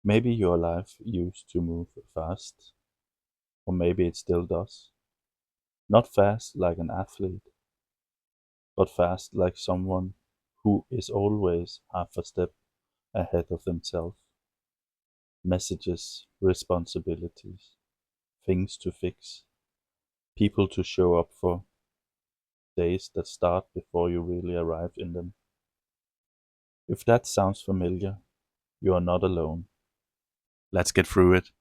Maybe your life used to move fast, or maybe it still does. Not fast like an athlete, but fast like someone who is always half a step ahead of themselves. Messages, responsibilities, things to fix, people to show up for, days that start before you really arrive in them. If that sounds familiar, you are not alone. Let's get through it.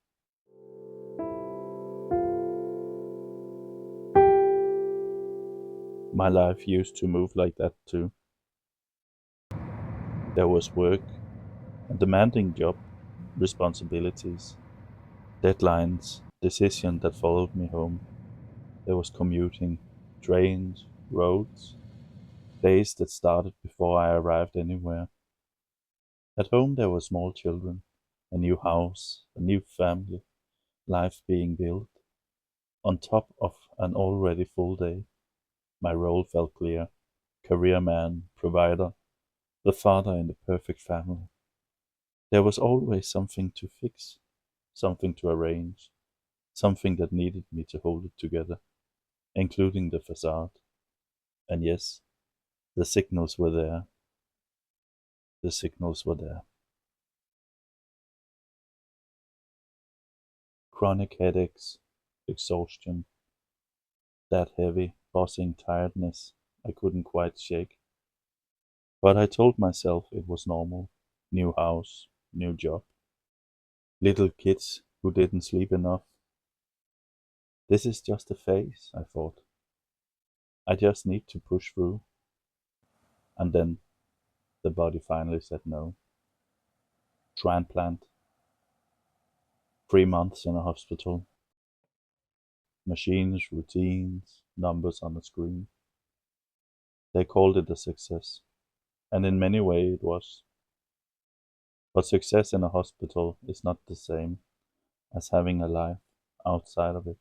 My life used to move like that too. There was work, a demanding job, responsibilities, deadlines, decisions that followed me home. There was commuting, trains, roads, days that started before I arrived anywhere. At home there were small children, a new house, a new family, life being built. On top of an already full day, my role felt clear: career man, provider, the father in the perfect family. There was always something to fix, something to arrange, something that needed me to hold it together, including the facade. And yes, the signals were there. The signals were there. Chronic headaches, exhaustion, that heavy, bossing tiredness I couldn't quite shake. But I told myself it was normal. New house, new job, little kids who didn't sleep enough. This is just a phase, I thought. I just need to push through. And then the body finally said no. Transplant, 3 months in a hospital, machines, routines, numbers on a screen. They called it a success, and in many ways it was. But success in a hospital is not the same as having a life outside of it.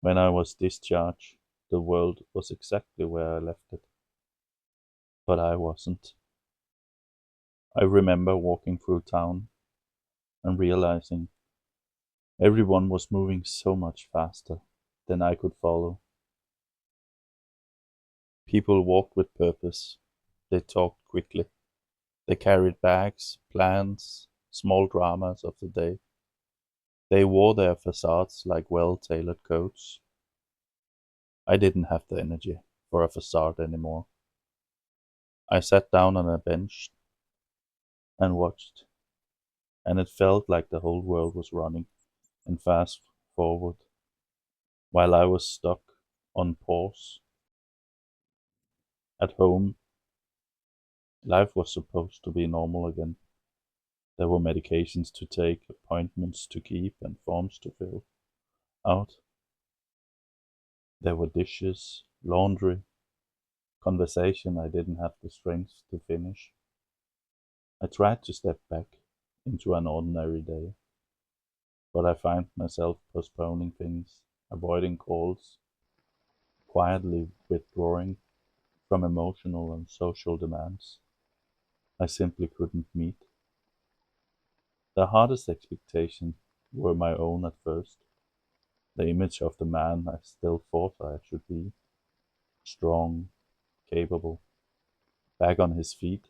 When I was discharged, the world was exactly where I left it, but I wasn't. I remember walking through town and realizing everyone was moving so much faster than I could follow. People walked with purpose. They talked quickly. They carried bags, plans, small dramas of the day. They wore their facades like well-tailored coats. I didn't have the energy for a facade anymore. I sat down on a bench and watched, and it felt like the whole world was running and fast forward while I was stuck on pause. At home, life was supposed to be normal again. There were medications to take, appointments to keep, and forms to fill out. There were dishes, laundry, conversation I didn't have the strength to finish. I tried to step back into an ordinary day, but I find myself postponing things, avoiding calls, quietly withdrawing from emotional and social demands I simply couldn't meet. The hardest expectations were my own at first, the image of the man I still thought I should be: strong, capable, back on his feet.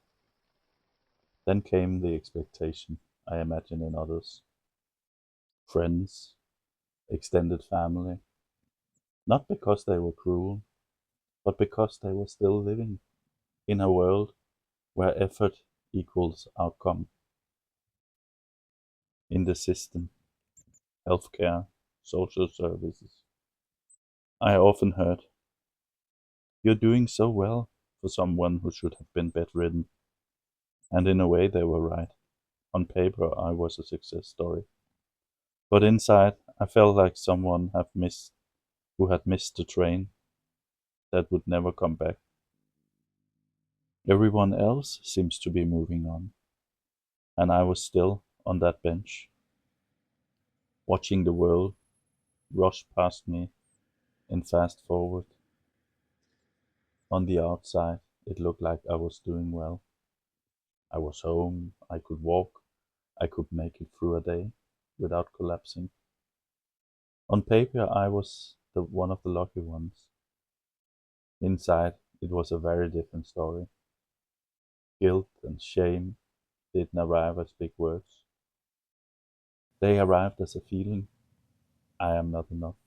Then came the expectation I imagined in others, friends, extended family, not because they were cruel, but because they were still living in a world where effort equals outcome. In the system, healthcare, social services, I often heard, "You're doing so well for someone who should have been bedridden." And in a way, they were right. On paper, I was a success story. But inside, I felt like someone who had missed the train that would never come back. Everyone else seems to be moving on, and I was still on that bench, watching the world rush past me in fast forward. On the outside, it looked like I was doing well. I was home, I could walk, could make it through a day without collapsing. On paper, I was one of the lucky ones. Inside, it was a very different story. Guilt and shame didn't arrive as big words. They arrived as a feeling: I am not enough.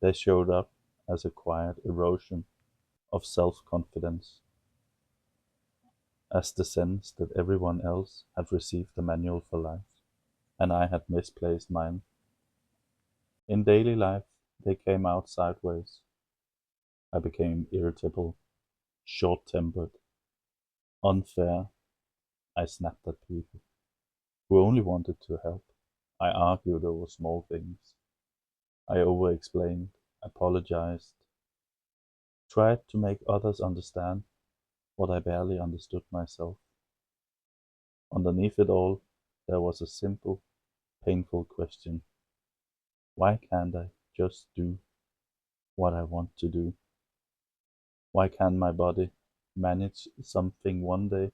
They showed up as a quiet erosion of self-confidence, as the sense that everyone else had received the manual for life, and I had misplaced mine. In daily life, they came out sideways. I became irritable, short-tempered, unfair. I snapped at people who only wanted to help. I argued over small things. I over-explained, apologized, tried to make others understand what I barely understood myself. Underneath it all, there was a simple, painful question: why can't I just do what I want to do? Why can't my body manage something one day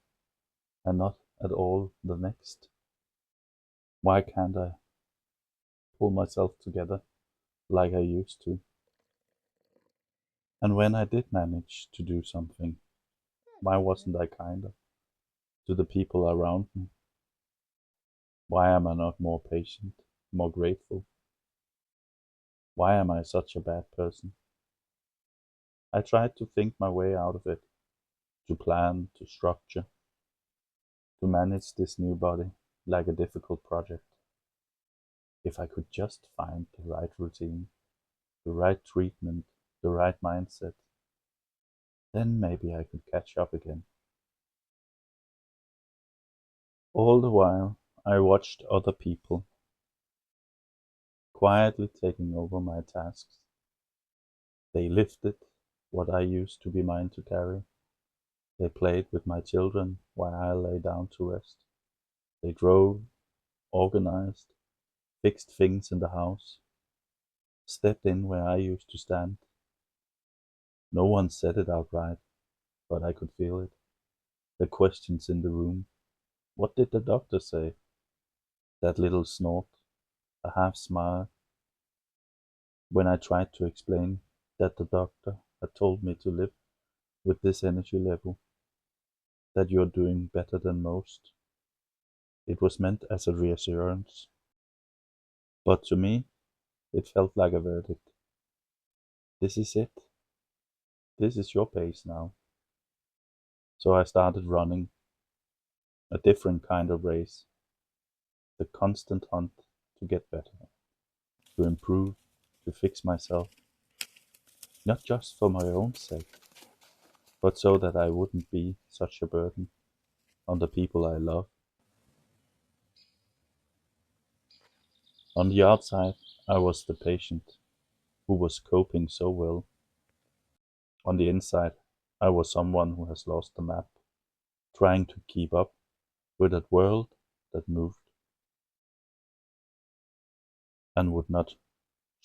and not at all the next? Why can't I pull myself together like I used to? And when I did manage to do something, why wasn't I kinder to the people around me? Why am I not more patient, more grateful? Why am I such a bad person? I tried to think my way out of it, to plan, to structure, to manage this new body like a difficult project. If I could just find the right routine, the right treatment, the right mindset, then maybe I could catch up again. All the while, I watched other people quietly taking over my tasks. They lifted what I used to be mine to carry. They played with my children while I lay down to rest. They drove, organized, fixed things in the house, stepped in where I used to stand. No one said it outright, but I could feel it. The questions in the room. What did the doctor say? That little snort, a half smile, when I tried to explain that the doctor had told me to live with this energy level, that you're doing better than most. It was meant as a reassurance, but to me, it felt like a verdict. This is it. This is your pace now. So I started running, a different kind of race, the constant hunt to get better, to improve, to fix myself, not just for my own sake, but so that I wouldn't be such a burden on the people I love. On the outside, I was the patient who was coping so well. On the inside, I was someone who has lost the map, trying to keep up with a world that moved and would not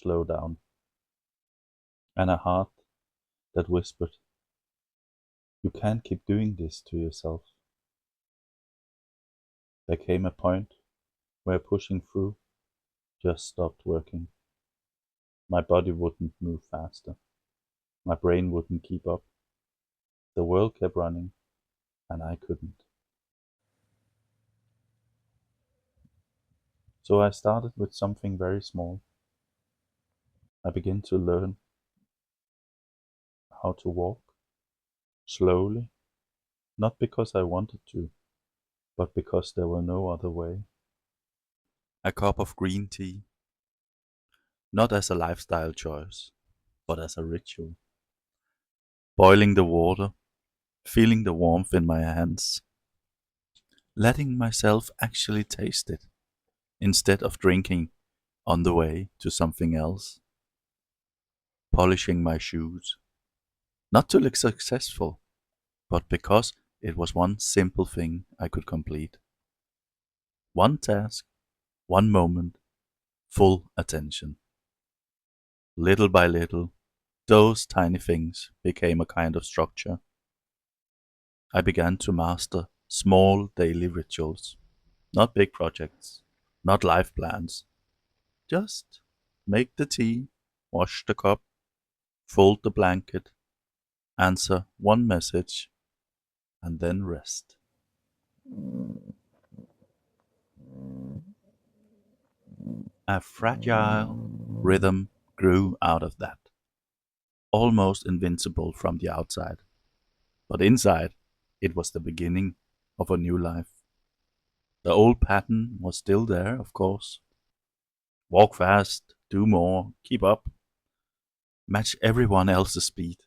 slow down, and a heart that whispered, you can't keep doing this to yourself. There came a point where pushing through just stopped working. My body wouldn't move faster. My brain wouldn't keep up. The world kept running, and I couldn't. So I started with something very small. I began to learn how to walk slowly, not because I wanted to, but because there were no other way. A cup of green tea, not as a lifestyle choice, but as a ritual. Boiling the water, feeling the warmth in my hands, letting myself actually taste it, instead of drinking on the way to something else. Polishing my shoes, not to look successful, but because it was one simple thing I could complete. One task, one moment, full attention. Little by little, those tiny things became a kind of structure. I began to master small daily rituals. Not big projects, not life plans. Just make the tea, wash the cup, fold the blanket, answer one message, and then rest. A fragile rhythm grew out of that, almost invincible from the outside. But inside, it was the beginning of a new life. The old pattern was still there, of course. Walk fast, do more, keep up, match everyone else's speed.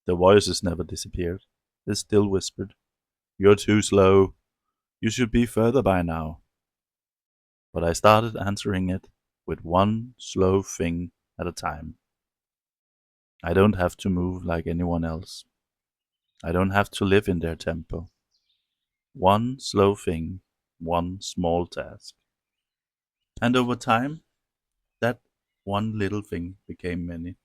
The voices never disappeared. They still whispered, "You're too slow. You should be further by now." But I started answering it with one slow thing at a time. I don't have to move like anyone else. I don't have to live in their tempo. One slow thing, one small task. And over time, that one little thing became many.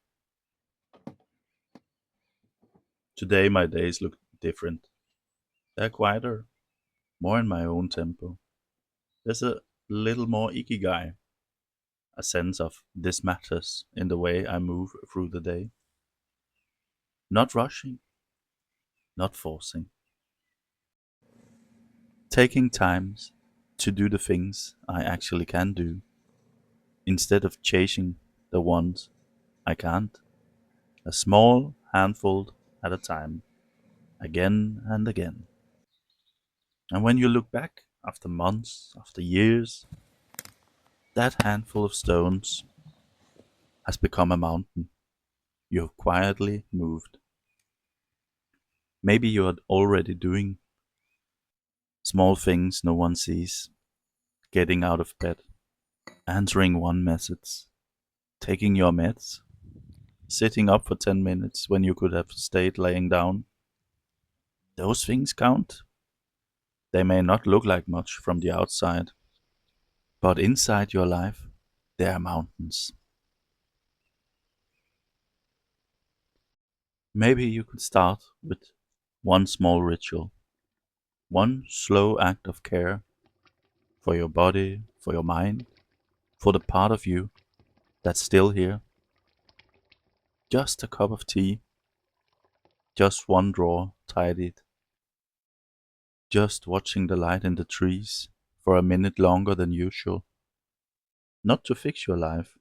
Today, my days look different. They're quieter, more in my own tempo. There's a little more ikigai, a sense of this matters in the way I move through the day. Not rushing, not forcing. Taking times to do the things I actually can do instead of chasing the ones I can't. A small handful at a time, again and again. And when you look back after months, after years, that handful of stones has become a mountain you have quietly moved. Maybe you are already doing small things no one sees, getting out of bed, answering one message, taking your meds, sitting up for 10 minutes when you could have stayed laying down. Those things count. They may not look like much from the outside, but inside your life, they are mountains. Maybe you could start with one small ritual, one slow act of care for your body, for your mind, for the part of you that's still here. Just a cup of tea, just one drawer tidied, just watching the light in the trees for a minute longer than usual. Not to fix your life,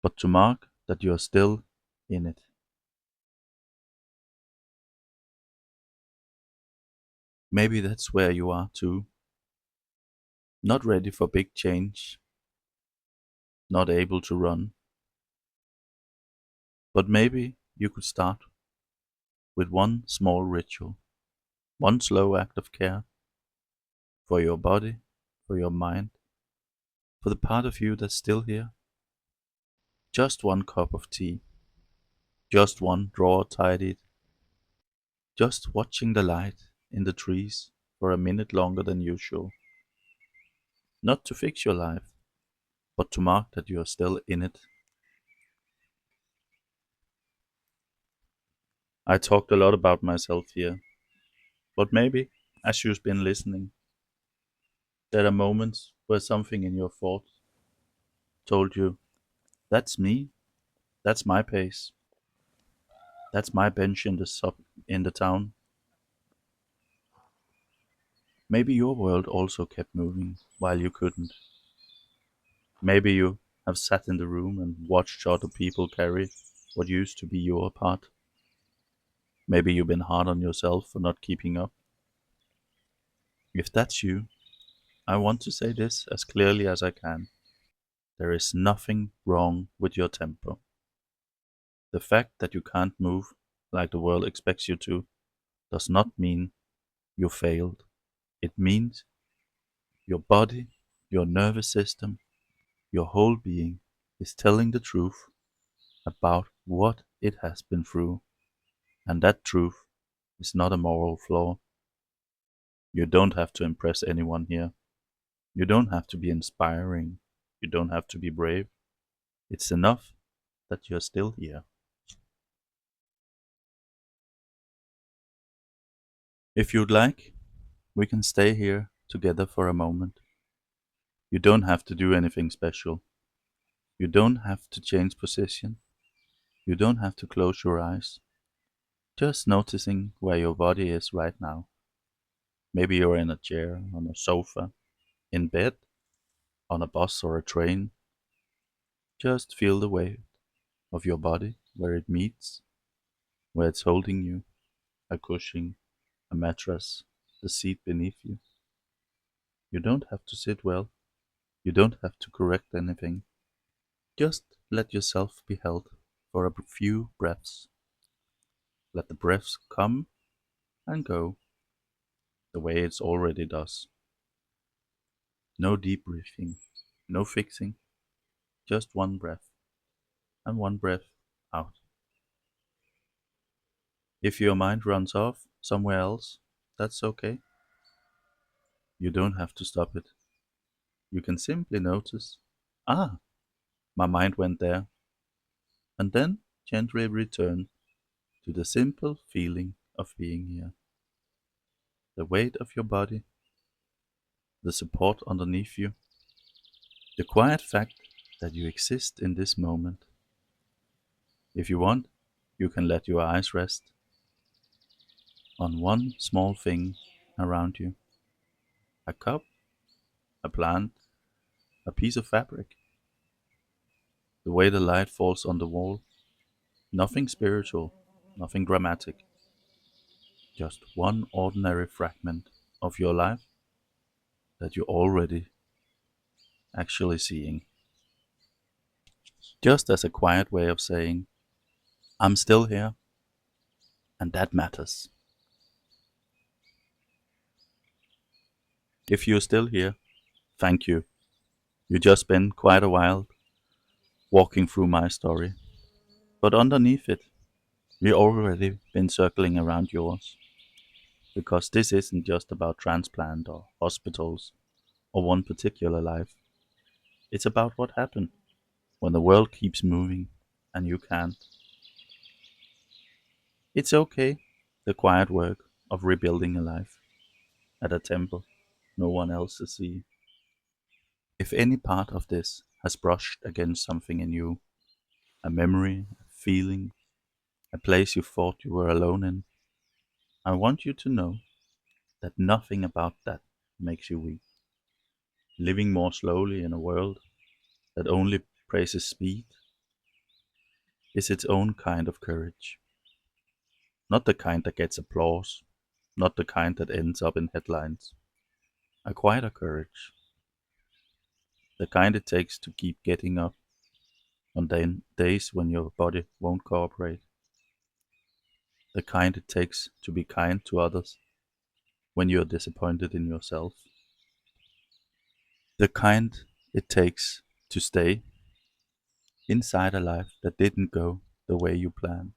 but to mark that you are still in it. Maybe that's where you are too. Not ready for big change, not able to run, but maybe you could start with one small ritual, one slow act of care for your body, for your mind, for the part of you that's still here. Just one cup of tea, just one drawer tidied, just watching the light in the trees for a minute longer than usual. Not to fix your life, but to mark that you are still in it. I talked a lot about myself here, but maybe, as you've been listening, there are moments where something in your thoughts told you, that's me, that's my pace, that's my bench in the town. Maybe your world also kept moving while you couldn't. Maybe you have sat in the room and watched other people carry what used to be your part. Maybe you've been hard on yourself for not keeping up. If that's you, I want to say this as clearly as I can. There is nothing wrong with your tempo. The fact that you can't move like the world expects you to does not mean you failed. It means your body, your nervous system, your whole being is telling the truth about what it has been through, and that truth is not a moral flaw. You don't have to impress anyone here. You don't have to be inspiring. You don't have to be brave. It's enough that you're still here. If you'd like, we can stay here together for a moment. You don't have to do anything special. You don't have to change position. You don't have to close your eyes. Just noticing where your body is right now. Maybe you're in a chair, on a sofa, in bed, on a bus or a train. Just feel the weight of your body where it meets, where it's holding you, a cushion, a mattress, the seat beneath you. You don't have to sit well. You don't have to correct anything. Just let yourself be held for a few breaths. Let the breaths come and go the way it already does. No deep breathing, no fixing, just one breath and one breath out. If your mind runs off somewhere else, that's okay. You don't have to stop it. You can simply notice, ah, my mind went there, and then gently return to the simple feeling of being here. The weight of your body, the support underneath you, the quiet fact that you exist in this moment. If you want, you can let your eyes rest on one small thing around you: a cup, a plant, a piece of fabric, the way the light falls on the wall. Nothing spiritual, nothing dramatic, just one ordinary fragment of your life that you're already actually seeing. Just as a quiet way of saying, I'm still here, and that matters. If you're still here, thank you. You just spent quite a while walking through my story. But underneath it, we've already been circling around yours. Because this isn't just about transplant or hospitals or one particular life. It's about what happened when the world keeps moving and you can't. It's okay, the quiet work of rebuilding a life at a temple no one else sees. If any part of this has brushed against something in you, a memory, a feeling, a place you thought you were alone in, I want you to know that nothing about that makes you weak. Living more slowly in a world that only praises speed is its own kind of courage. Not the kind that gets applause, not the kind that ends up in headlines. A quieter courage, the kind it takes to keep getting up on days when your body won't cooperate. The kind it takes to be kind to others when you're disappointed in yourself. The kind it takes to stay inside a life that didn't go the way you planned.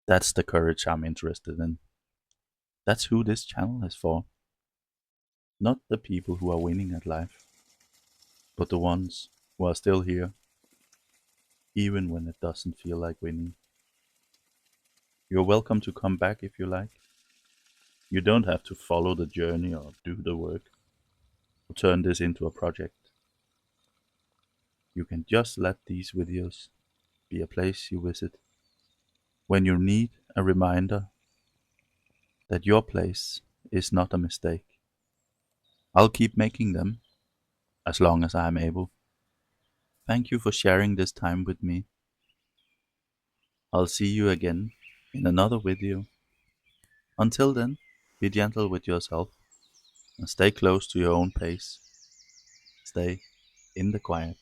That's the courage I'm interested in. That's who this channel is for. Not the people who are winning at life, but the ones who are still here, even when it doesn't feel like winning. You're welcome to come back if you like. You don't have to follow the journey or do the work or turn this into a project. You can just let these videos be a place you visit when you need a reminder that your place is not a mistake. I'll keep making them as long as I'm able. Thank you for sharing this time with me. I'll see you again in another video. Until then, be gentle with yourself and stay close to your own pace. Stay in the quiet.